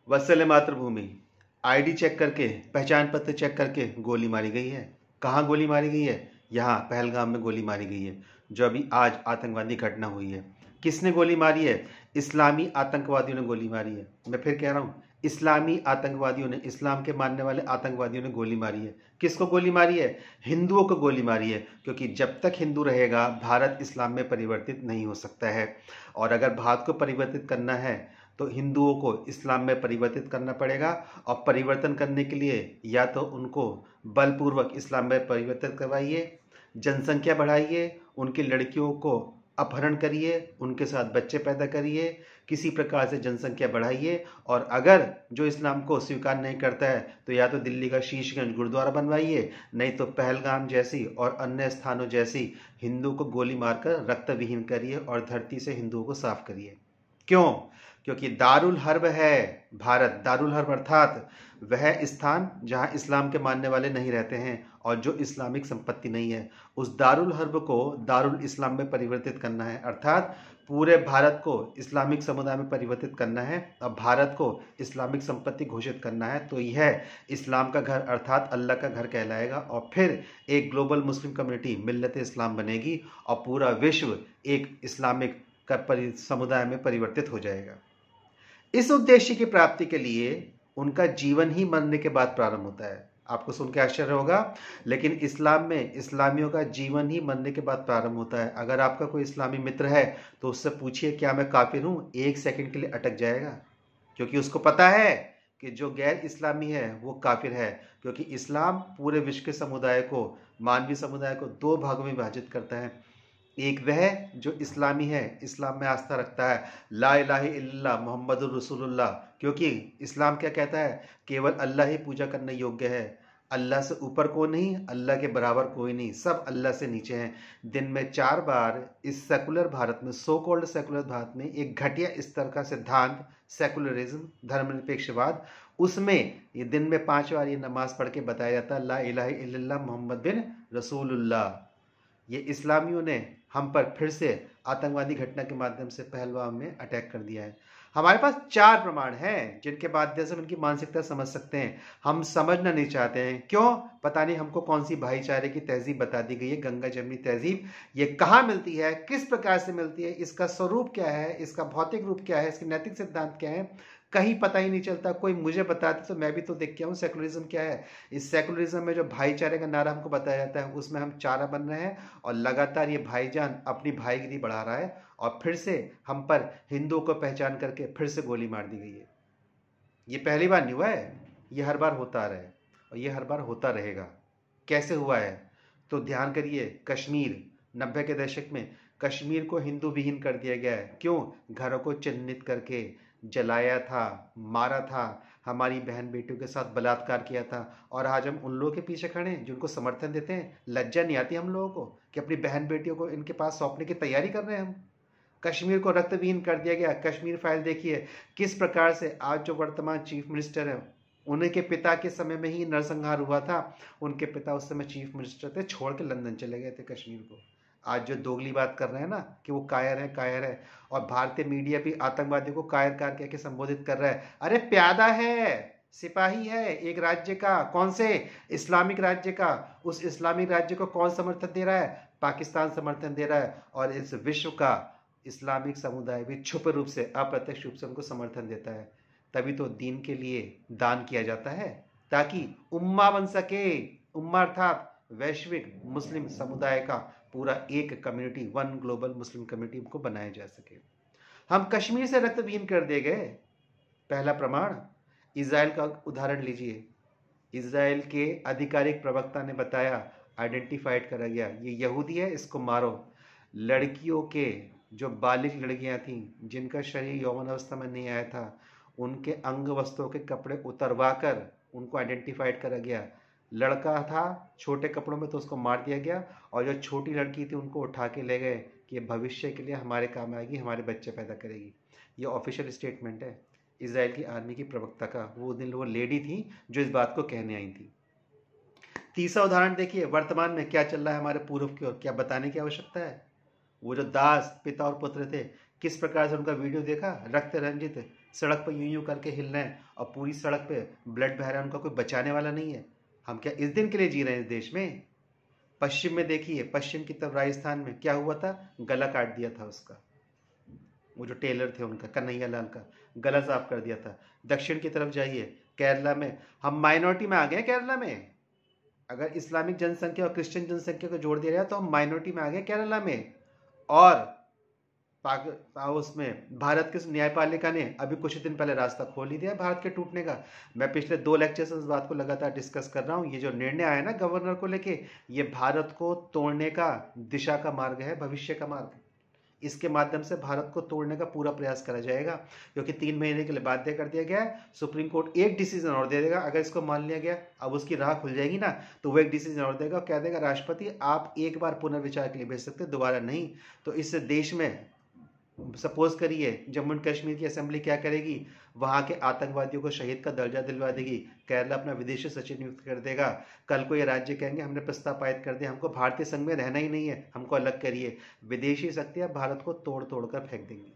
वत्सल मातृभूमि, ID check करके, पहचान पत्र चेक करके गोली मारी गई है। कहाँ गोली मारी गई है? यहाँ पहलगाम में गोली मारी गई है, जो अभी आज आतंकवादी घटना हुई है। किसने गोली मारी है? इस्लामी आतंकवादियों ने गोली मारी है। मैं फिर कह रहा हूँ, इस्लामी आतंकवादियों ने, इस्लाम के मानने वाले आतंकवादियों ने गोली मारी है। किसको गोली मारी है? हिंदुओं को गोली मारी है, क्योंकि जब तक हिंदू रहेगा भारत इस्लाम में परिवर्तित नहीं हो सकता है। और अगर भारत को परिवर्तित करना है तो हिंदुओं को इस्लाम में परिवर्तित करना पड़ेगा। और परिवर्तन करने के लिए या तो उनको बलपूर्वक इस्लाम में परिवर्तित करवाइए, जनसंख्या बढ़ाइए, उनकी लड़कियों को अपहरण करिए, उनके साथ बच्चे पैदा करिए, किसी प्रकार से जनसंख्या बढ़ाइए। और अगर जो इस्लाम को स्वीकार नहीं करता है तो या तो दिल्ली का शीशगंज गुरुद्वारा बनवाइए, नहीं तो पहलगाम जैसी और अन्य स्थानों जैसी हिंदू को गोली मारकर रक्त विहीन करिए और धरती से हिंदुओं को साफ करिए। क्यों? क्योंकि दारुल हर्ब है भारत। दारुल हर्ब अर्थात वह स्थान जहां इस्लाम के मानने वाले नहीं रहते हैं और जो इस्लामिक संपत्ति नहीं है। उस दारुल हर्ब को दारुल इस्लाम में परिवर्तित करना है, अर्थात पूरे भारत को इस्लामिक समुदाय में परिवर्तित करना है और भारत को इस्लामिक संपत्ति घोषित करना है। तो यह इस्लाम का घर अर्थात अल्लाह का घर कहलाएगा और फिर एक ग्लोबल मुस्लिम कम्युनिटी मिल्लत इस्लाम बनेगी और पूरा विश्व एक इस्लामिक समुदाय में परिवर्तित हो जाएगा। इस उद्देश्य की प्राप्ति के लिए उनका जीवन ही मरने के बाद प्रारंभ होता है। आपको सुन के आश्चर्य होगा, लेकिन इस्लाम में इस्लामियों का जीवन ही मरने के बाद प्रारंभ होता है। अगर आपका कोई इस्लामी मित्र है तो उससे पूछिए क्या मैं काफिर हूं, एक सेकंड के लिए अटक जाएगा, क्योंकि उसको पता है कि जो गैर इस्लामी है वो काफिर है। क्योंकि इस्लाम पूरे विश्व के समुदाय को, मानवीय समुदाय को दो भागों में विभाजित करता है। एक वह जो इस्लामी है, इस्लाम में आस्था रखता है, ला इलाहा इल्लल्लाह मोहम्मदुर रसूलुल्लाह, क्योंकि इस्लाम क्या कहता है? केवल अल्लाह ही पूजा करने योग्य है, अल्लाह से ऊपर कोई नहीं, अल्लाह के बराबर कोई नहीं, सब अल्लाह से नीचे हैं। दिन में 4 बार इस सेकुलर भारत में, सो कॉल्ड सेकुलर भारत में, एक घटिया स्तर का सिद्धांत सेकुलरिज्म, धर्मनिरपेक्षवाद, उसमें ये दिन में 5 बार ये नमाज पढ़ के बताया जाता है ला इलाहा इल्लल्लाह मोहम्मद बिन रसूलुल्लाह। ये इस्लामियों ने हम पर फिर से आतंकवादी घटना के माध्यम से पहलगाम में अटैक कर दिया है। हमारे पास 4 प्रमाण हैं जिनके माध्यम से हम उनकी मानसिकता समझ सकते हैं। हम समझना नहीं चाहते हैं। क्यों? पता नहीं हमको कौन सी भाईचारे की तहजीब बता दी गई है, गंगा जमनी तहजीब। ये कहाँ मिलती है, किस प्रकार से मिलती है, इसका स्वरूप क्या है, इसका भौतिक रूप क्या है, इसके नैतिक सिद्धांत क्या है, कहीं पता ही नहीं चलता। कोई मुझे बताते तो मैं भी तो देख के आऊँ सेकुलरिज्म क्या है। इस सेकुलरिज्म में जो भाईचारे का नारा हमको बताया जाता है उसमें हम चारा बन रहे हैं और लगातार ये भाईजान अपनी भाईगिरी बढ़ा रहा है और फिर से हम पर हिंदुओं को पहचान करके फिर से गोली मार दी गई है। ये पहली बार नहीं हुआ है, ये हर बार होता रहा है और ये हर बार होता रहेगा। कैसे हुआ है? तो ध्यान करिए, कश्मीर 90 के दशक में कश्मीर को हिंदू विहीन कर दिया गया है। क्यों? घरों को चिन्हित करके जलाया था, मारा था, हमारी बहन बेटियों के साथ बलात्कार किया था। और आज हम उन लोगों के पीछे खड़े हैं जिनको समर्थन देते हैं। लज्जा नहीं आती हम लोगों को कि अपनी बहन बेटियों को इनके पास सौंपने की तैयारी कर रहे हैं हम? कश्मीर को रक्तविहीन कर दिया गया। कश्मीर फाइल देखिए किस प्रकार से आज जो वर्तमान चीफ मिनिस्टर है, उन्हीं के पिता के समय में ही नरसंहार हुआ था। उनके पिता उस समय चीफ मिनिस्टर थे, छोड़ के लंदन चले गए थे कश्मीर को। आज जो दोगली बात कर रहे हैं ना कि वो कायर है, कायर है, और भारतीय मीडिया भी आतंकवादियों को कायर कार कह के संबोधित कर रहा है। अरे प्यादा है, सिपाही है एक राज्य का। कौन से? इस्लामिक राज्य का। उस इस्लामिक राज्य को कौन समर्थन दे रहा है? पाकिस्तान समर्थन दे रहा है। और इस विश्व का इस्लामिक समुदाय भी छुपे रूप से, अप्रत्यक्ष रूप से उनको समर्थन देता है। तभी तो दीन के लिए दान किया जाता है, ताकि उम्मा बन सके। उम्मा अर्थात वैश्विक मुस्लिम समुदाय का पूरा एक community, one global Muslim community को बनाया जा सके। हम कश्मीर से रक्तविहीन कर दिए गए। पहला प्रमाण, इजराइल का उदाहरण लीजिए। इजराइल के आधिकारिक प्रवक्ता ने बताया, आइडेंटिफाइड करा गया, ये यहूदी है, इसको मारो। लड़कियों के, जो बालिग लड़कियां थीं जिनका शरीर यौवन अवस्था में नहीं आया था, उनके अंग वस्त्रों के कपड़े उतरवा कर उनको आइडेंटिफाइड करा गया। लड़का था छोटे कपड़ों में तो उसको मार दिया गया, और जो छोटी लड़की थी उनको उठा के ले गए कि भविष्य के लिए हमारे काम आएगी, हमारे बच्चे पैदा करेगी। ये ऑफिशियल स्टेटमेंट है इजराइल की आर्मी की प्रवक्ता का। वो दिन वो लेडी थी जो इस बात को कहने आई थी। तीसरा उदाहरण देखिए, वर्तमान में क्या चल रहा है हमारे पूर्व की ओर, क्या बताने की आवश्यकता है? वो जो दास पिता और पुत्र थे, किस प्रकार से उनका वीडियो देखा, रक्त रंजित सड़क पर यूं यूं करके हिल रहे हैं और पूरी सड़क पे ब्लड बह रहा है, उनका कोई बचाने वाला नहीं है। हम क्या इस दिन के लिए जी रहे हैं इस देश में? पश्चिम में देखिए, पश्चिम की तरफ राजस्थान में क्या हुआ था, गला काट दिया था उसका, वो जो टेलर थे उनका, कन्हैया लाल का गला साफ कर दिया था। दक्षिण की तरफ जाइए, केरला में हम माइनॉरिटी में आ गए। केरला में अगर इस्लामिक जनसंख्या और क्रिश्चियन जनसंख्या को जोड़ दिया जाए तो हम माइनॉरिटी में आ गए केरला में। और उसमें भारत के न्यायपालिका ने अभी कुछ दिन पहले रास्ता खोल ही दिया भारत के टूटने का। मैं पिछले 2 लेक्चर से इस बात को लगातार डिस्कस कर रहा हूँ। ये जो निर्णय आया ना गवर्नर को लेके, ये भारत को तोड़ने का दिशा का मार्ग है, भविष्य का मार्ग। इसके माध्यम से भारत को तोड़ने का पूरा प्रयास करा जाएगा, क्योंकि 3 महीने के लिए बाध्य कर दिया गया है। सुप्रीम कोर्ट एक डिसीजन और दे देगा, अगर इसको मान लिया गया, अब उसकी राह खुल जाएगी ना, तो वो एक डिसीजन और देगा और कह देगा राष्ट्रपति आप एक बार पुनर्विचार के लिए भेज सकते, दोबारा नहीं। तो इस देश में सपोज करिए जम्मू एंड कश्मीर की असेंबली क्या करेगी, वहां के आतंकवादियों को शहीद का दर्जा दिलवा देगी। केरला अपना विदेशी सचिव नियुक्त कर देगा। कल को ये राज्य कहेंगे हमने प्रस्ताव पारित कर दिया, हमको भारतीय संघ में रहना ही नहीं है, हमको अलग करिए। विदेशी शक्तियां भारत को तोड़ तोड़ कर फेंक देंगी।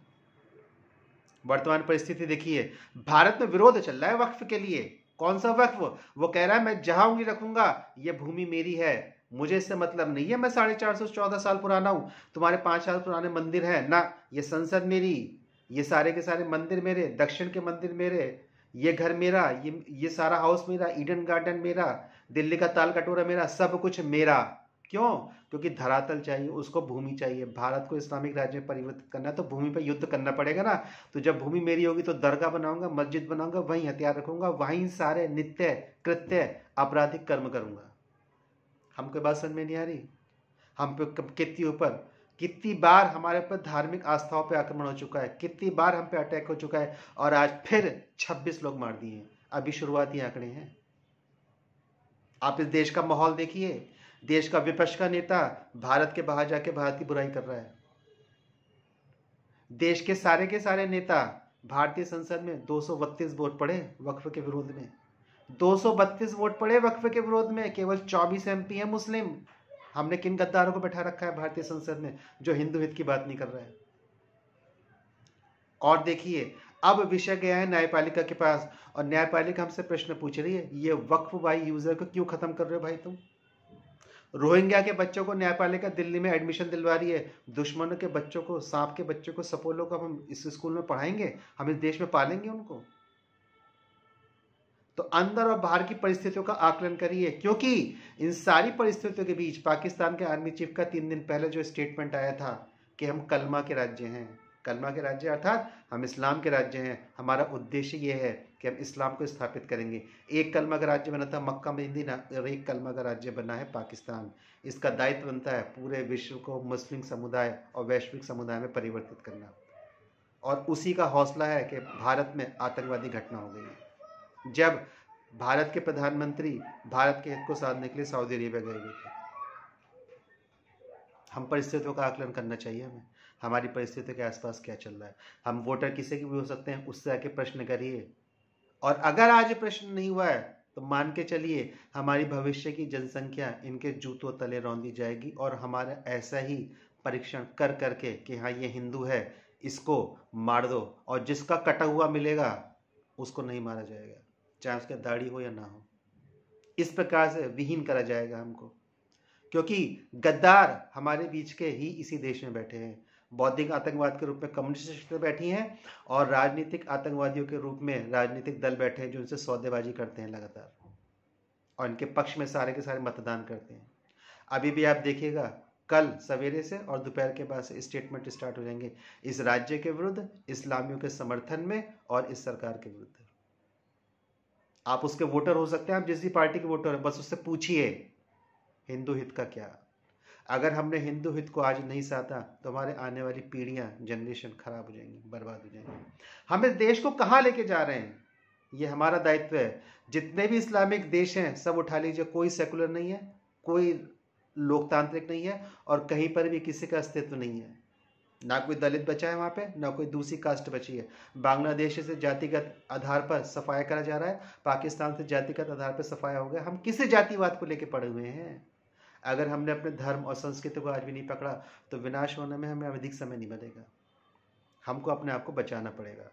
वर्तमान परिस्थिति देखिए, भारत में विरोध चल रहा है वक्फ के लिए। कौन सा वक्फ? वो कह रहा है मैं जहां उंगली रखूंगा ये भूमि मेरी है, मुझे इससे मतलब नहीं है, मैं 414 साल पुराना हूं, तुम्हारे 5 साल पुराने मंदिर हैं ना, ये संसद मेरी, ये सारे के सारे मंदिर मेरे, दक्षिण के मंदिर मेरे, ये घर मेरा, ये सारा हाउस मेरा, ईडन गार्डन मेरा, दिल्ली का ताल कटोरा मेरा, सब कुछ मेरा। क्यों? क्योंकि धरातल चाहिए, उसको भूमि चाहिए। भारत को इस्लामिक राज्य में परिवर्तित करना है तो भूमि पर युद्ध करना पड़ेगा ना। तो जब भूमि मेरी होगी तो दरगाह बनाऊंगा, मस्जिद बनाऊंगा, वहीं हथियार रखूंगा, वहीं सारे नित्य कृत्य आपराधिक कर्म करूंगा। हमको बात समझ में नहीं आ रही? हम पे कितनी बार हमारे ऊपर धार्मिक आस्थाओं पे आक्रमण हो चुका है, कितनी बार हम पे अटैक हो चुका है, और आज फिर 26 लोग मार दिए हैं। अभी शुरुआती आंकड़े हैं। आप इस देश का माहौल देखिए, देश का विपक्ष का नेता भारत के बाहर जाके भारत की बुराई कर रहा है। देश के सारे नेता भारतीय संसद में 232 वोट पड़े वक्फ के विरोध में, 232 वोट पड़े वक्फ के विरोध में। केवल 24 MP है मुस्लिम। हमने किन गद्दारों को बैठा रखा है भारतीय संसद में जो हिंदू हित की बात नहीं कर रहा है? और देखिए, अब विषय गया है न्यायपालिका के पास, और न्यायपालिका हमसे प्रश्न पूछ रही है, ये वक्फ बाई यूजर को क्यों खत्म कर रहे हो भाई तुम? रोहिंग्या के बच्चों को न्यायपालिका दिल्ली में एडमिशन दिलवा रही है, दुश्मनों के बच्चों को, सांप के बच्चों को, सपोलो को हम इस स्कूल में पढ़ाएंगे, हम इस देश में पालेंगे उनको? तो अंदर और बाहर की परिस्थितियों का आकलन करिए, क्योंकि इन सारी परिस्थितियों के बीच पाकिस्तान के आर्मी चीफ का 3 दिन पहले जो स्टेटमेंट आया था कि हम कलमा के राज्य हैं, कलमा के राज्य अर्थात हम इस्लाम के राज्य हैं, हमारा उद्देश्य ये है कि हम इस्लाम को स्थापित करेंगे। एक कलमा का राज्य बना था मक्का मदीना, और एक कलमा का राज्य बना है पाकिस्तान। इसका दायित्व बनता है पूरे विश्व को मुस्लिम समुदाय और वैश्विक समुदाय में परिवर्तित करना, और उसी का हौसला है कि भारत में आतंकवादी घटना हो गई है। जब भारत के प्रधानमंत्री भारत के हित को साधने के लिए सऊदी अरेबिया गए हुए थे। हम परिस्थितियों का आकलन करना चाहिए हमें, हमारी परिस्थितियों के आसपास क्या चल रहा है। हम वोटर किसी के भी हो सकते हैं, उससे आके प्रश्न करिए, और अगर आज प्रश्न नहीं हुआ है तो मान के चलिए हमारी भविष्य की जनसंख्या इनके जूतों तले रौंदी जाएगी, और हमारा ऐसा ही परीक्षण कर करके कि हाँ ये हिंदू है इसको मार दो, और जिसका कटा हुआ मिलेगा उसको नहीं मारा जाएगा, चाहे उसके दाढ़ी हो या ना हो। इस प्रकार से विहीन करा जाएगा हमको, क्योंकि गद्दार हमारे बीच के ही इसी देश में बैठे हैं। बौद्धिक आतंकवाद के रूप में कम्युनिस्ट शक्तियां बैठी हैं, और राजनीतिक आतंकवादियों के रूप में राजनीतिक दल बैठे हैं जो उनसे सौदेबाजी करते हैं लगातार, और इनके पक्ष में सारे के सारे मतदान करते हैं। अभी भी आप देखिएगा, कल सवेरे से और दोपहर के बाद से स्टेटमेंट स्टार्ट हो जाएंगे इस राज्य के विरुद्ध, इस्लामियों के समर्थन में, और इस सरकार के विरुद्ध। आप उसके वोटर हो सकते हैं, आप जिस भी पार्टी के वोटर हैं, बस उससे पूछिए हिंदू हित का क्या। अगर हमने हिंदू हित को आज नहीं साधा तो हमारे आने वाली पीढ़ियां, जनरेशन खराब हो जाएंगी, बर्बाद हो जाएंगी। हम इस देश को कहां लेके जा रहे हैं, ये हमारा दायित्व है। जितने भी इस्लामिक देश हैं सब उठा लीजिए, कोई सेकुलर नहीं है, कोई लोकतांत्रिक नहीं है, और कहीं पर भी किसी का अस्तित्व नहीं है। ना कोई दलित बचा है वहाँ पे, ना कोई दूसरी कास्ट बची है। बांग्लादेश से जातिगत आधार पर सफाया करा जा रहा है, पाकिस्तान से जातिगत आधार पर सफाया हो गया। हम किस जातिवाद को लेके पड़े हुए हैं? अगर हमने अपने धर्म और संस्कृति को आज भी नहीं पकड़ा तो विनाश होने में हमें अधिक समय नहीं मिलेगा। हमको अपने आप को बचाना पड़ेगा।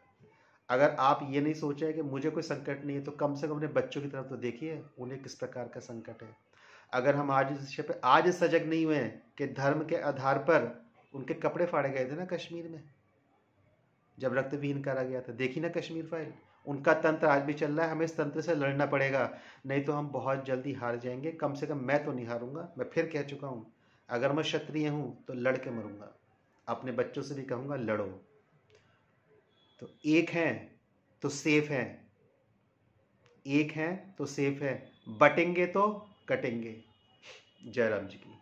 अगर आप ये नहीं सोच रहे कि मुझे कोई संकट नहीं है, तो कम से कम अपने बच्चों की तरफ तो देखिए, उन्हें किस प्रकार का संकट है। अगर हम आज इस विषय पे आज सजग नहीं हुए हैं कि धर्म के आधार पर उनके कपड़े फाड़े गए थे ना कश्मीर में, जब रक्त विहीन करा गया था, देखी ना कश्मीर फाइल। उनका तंत्र आज भी चल रहा है, हमें इस तंत्र से लड़ना पड़ेगा, नहीं तो हम बहुत जल्दी हार जाएंगे। कम से कम मैं तो नहीं हारूंगा। मैं फिर कह चुका हूँ, अगर मैं क्षत्रिय हूँ तो लड़ के मरूंगा। अपने बच्चों से भी कहूँगा लड़ो। तो एक हैं तो सेफ है, एक हैं तो सेफ है, बटेंगे तो कटेंगे। जय राम जी की।